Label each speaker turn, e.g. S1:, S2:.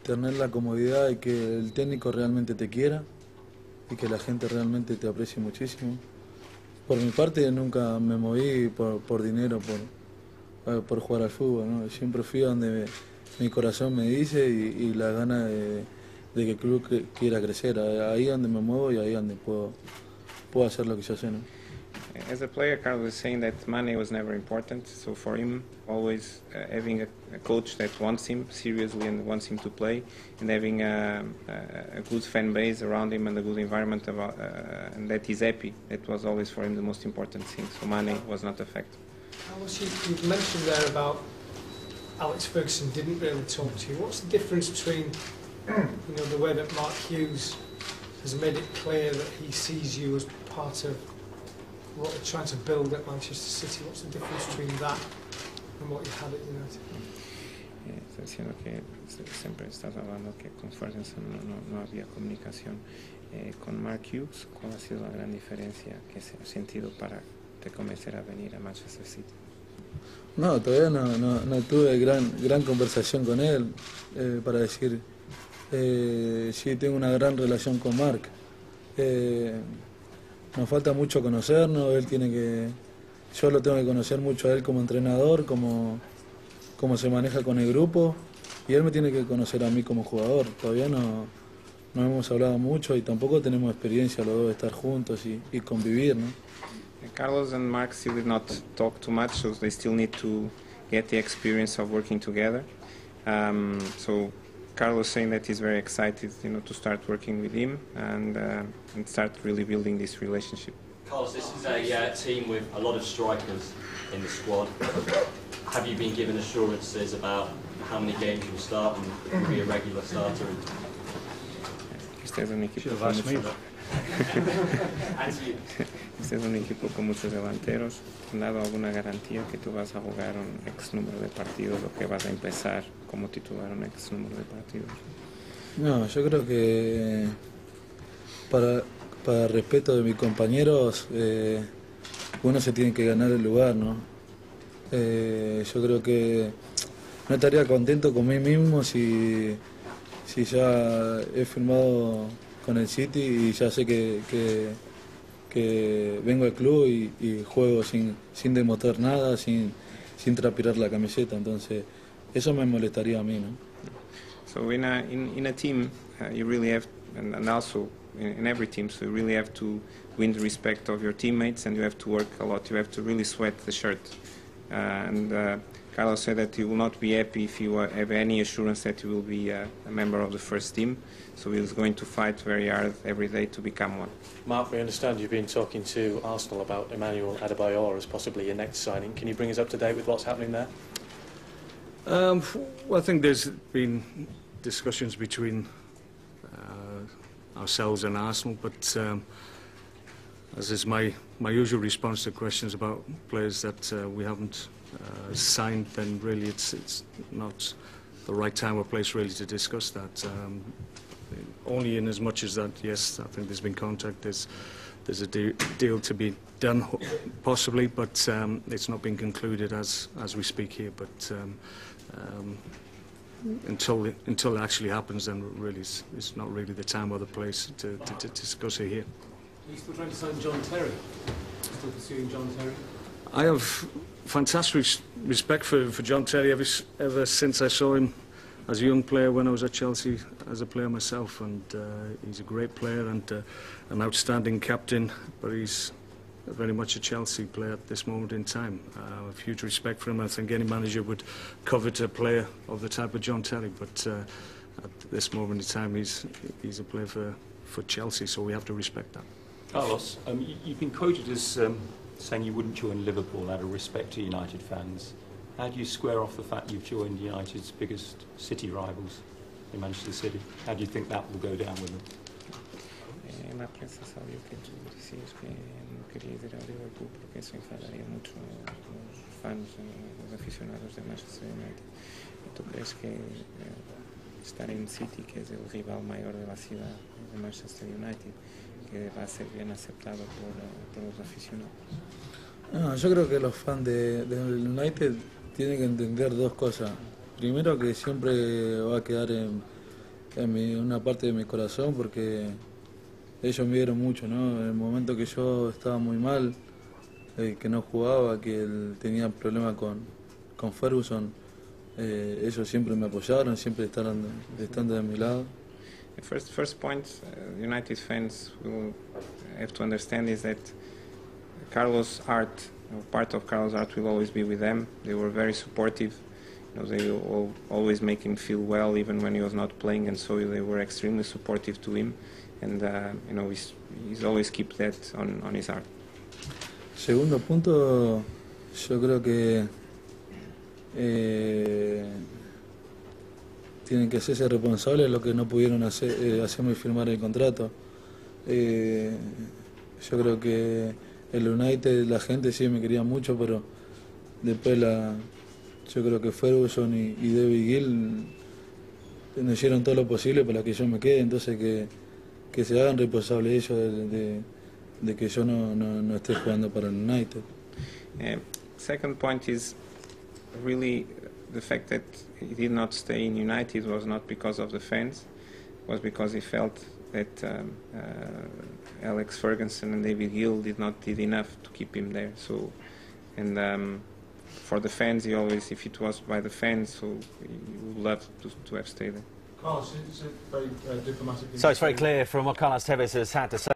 S1: tener la comodidad de que el técnico realmente te quiera y que la gente realmente te aprecie muchísimo. Por mi parte nunca me moví por dinero, por jugar al fútbol, ¿no? Siempre fui a donde mi corazón me dice y la gana de que el club quiera crecer. Ahí es donde me muevo y ahí es donde puedo hacer lo que yo sé, ¿no?
S2: As a player, Carlos was saying that money was never important, so for him, always having a coach that wants him seriously and wants him to play, and having a good fan base around him and a good environment and that he's happy, that was always for him the most important thing, so money was not a factor.
S3: You mentioned there about Alex Ferguson didn't really talk to you. What's the difference between the way that Mark Hughes has made it clear that he sees you as part of what they're trying to build at Manchester City? What's the difference between that and what you had at United?
S2: Está diciendo que siempre estás hablando que con Ferguson no había comunicación. Con Mark Hughes, ¿cuál ha sido la gran diferencia que se ha sentido para te convencer a venir a Manchester City?
S1: No, todavía no tuve gran conversación con él para decir, sí, tengo una gran relación con Mark. Nos falta mucho conocernos, yo lo tengo que conocer mucho a él como entrenador, cómo se maneja con el grupo, y él me tiene que conocer a mí como jugador. Todavía no hemos hablado mucho y tampoco tenemos experiencia los dos de estar juntos y convivir, ¿no?
S2: Carlos and Mark still did not talk too much, so they still need to get the experience of working together. So Carlos saying that he's very excited, to start working with him and start really building this relationship.
S4: Carlos, this is a team with a lot of strikers in the squad. Have you been given assurances about how many games you'll start and be a regular starter?
S2: Este es un equipo con este es un equipo con muchos delanteros. ¿Han dado alguna garantía que tú vas a jugar un X número de partidos o que vas a empezar como titular un X número de partidos?
S1: No, yo creo que para respeto de mis compañeros, uno se tiene que ganar el lugar, ¿no? Yo creo que no estaría contento con mí mismo si ya he firmado con el City y ya sé que vengo al club y juego sin demostrar nada, sin transpirar la camiseta, entonces eso me molestaría a mí, ¿no?
S2: So in a team, you really have, and also in every team, so you really have to win the respect of your teammates, and you have to work a lot. You have to really sweat the shirt. Carlos said that he will not be happy if you have any assurance that you will be a member of the first team. So he's going to fight very hard every day to become one.
S5: Mark, we understand you've been talking to Arsenal about Emmanuel Adebayor as possibly your next signing. Can you bring us up to date with what's happening there?
S6: Well, I think there's been discussions between ourselves and Arsenal, but as is my usual response to questions about players that we haven't signed, then really it's not the right time or place really to discuss that. Only in as much as that, yes, I think there's been contact, there's a deal to be done, possibly, but it's not been concluded as we speak here. But until it actually happens, then really it's not really the time or the place to discuss it here.
S3: Are you still trying to sign John Terry? Still pursuing John Terry?
S6: I have fantastic respect for John Terry ever since I saw him as a young player when I was at Chelsea as a player myself, and he's a great player and an outstanding captain, but he's very much a Chelsea player at this moment in time. I have huge respect for him. I think any manager would covet a player of the type of John Terry, but at this moment in time he's a player for Chelsea, so we have to respect that.
S7: Carlos, you've been quoted as saying you wouldn't join Liverpool out of respect to United fans. How do you square off the fact you've joined United's biggest city rivals in Manchester City? How do you think that will go down with them?
S2: En la prensa salió que tú decías que no querías ir a Liverpool porque eso enfadaría mucho a los fans, los aficionados de Manchester United. ¿Y tú crees que estar en City, que es el rival mayor de la ciudad de Manchester United, que va a ser bien aceptado por los aficionados?
S1: No, yo creo que los fans del United tienen que entender dos cosas. Primero, que siempre va a quedar una parte de mi corazón, porque ellos me dieron mucho, ¿no? En el momento que yo estaba muy mal, que no jugaba, que él tenía problemas con Ferguson, ellos siempre me apoyaron, siempre estando de mi lado.
S2: First point, United fans will have to understand is that Carlos' art, part of Carlos' art, will always be with them. They were very supportive. You know, they will always make him feel well, even when he was not playing, and so they were extremely supportive to him. And you know, he's always keep that on his art.
S1: Segundo punto, yo creo que tienen que hacerse responsables de lo que no pudieron hacerme firmar el contrato. Yo creo que el United, la gente sí me quería mucho, pero después yo creo que Ferguson y David Gill me hicieron todo lo posible para que yo me quede, entonces que se hagan responsables ellos de que yo no esté jugando para el United.
S2: Second point is really the fact that he did not stay in United was not because of the fans, was because he felt that Alex Ferguson and David Gill did enough to keep him there. So, and for the fans, he always, if it was by the fans, so he would love to have stayed there.
S8: So it's very clear from what Carlos Tevez has had to say.